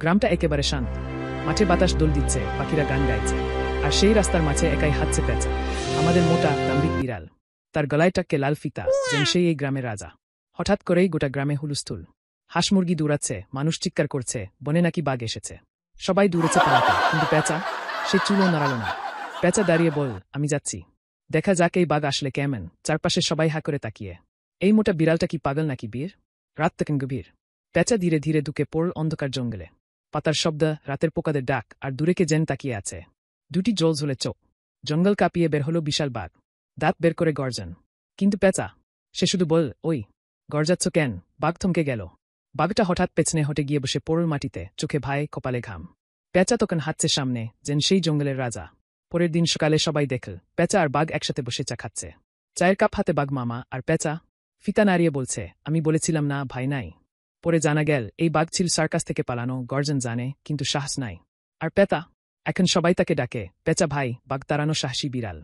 গ্রামটা একেবারে শান্ত। মাঠে বাতাস দোল দিচ্ছে, পাখিরা গান গাইছে। আর সেই রাস্তার মাঝে একাই হাঁটছে পেঁচা, আমাদের মোটা দাম্ভিক বিড়াল। তার গলায় টাক্কে লাল ফিতা, যেন সেই এই গ্রামের রাজা। হঠাৎ করেই গোটা গ্রামে হুলস্থুল। হাঁস মুরগি দৌড়াচ্ছে, মানুষ চিৎকার করছে, বনে নাকি বাঘ এসেছে। সবাই দৌড়েছে পালাতে, কিন্তু পেঁচা, সে চুলও নাড়াল না। পেঁচা দাঁড়িয়ে বল, আমি যাচ্ছি, দেখা যাক এই বাঘ আসলে কেমন। চারপাশে সবাই হা করে তাকিয়ে। এই মোটা বিড়ালটা কি পাগল নাকি বীর? রাত তখন গভীর। পেঁচা ধীরে ধীরে ঢুকে পড়ল অন্ধকার জঙ্গলে। পাতার শব্দ, রাতের পোকাদের ডাক, আর দূরে কে যেন তাকিয়ে আছে। দুটি জল ঝুলে চোখ। জঙ্গল কাঁপিয়ে বের হলো বিশাল বাঘ, দাঁত বের করে গর্জন। কিন্তু পেঁচা, সে শুধু বল, ওই গর্জাচ্ছ কেন? বাঘ থমকে গেল। বাঘটা হঠাৎ পেছনে হটে গিয়ে বসে পড়ল মাটিতে, চোখে ভয়, কপালে ঘাম। পেঁচা তখন হাঁটছে সামনে, যেন সেই জঙ্গলের রাজা। পরের দিন সকালে সবাই দেখল পেঁচা আর বাঘ একসাথে বসে চা খাচ্ছে। চায়ের কাপ হাতে বাঘ মামা, আর পেঁচা ফিতা নাড়িয়ে বলছে, আমি বলেছিলাম না ভাই নাই। পরে জানা গেল এই বাঘ ছিল সার্কাস থেকে পালানো, গর্জন জানে কিন্তু সাহস নাই। আর পেঁচা, এখন সবাই তাকে ডাকে পেঁচা ভাই, বাঘ তাড়ানো সাহসী বিড়াল।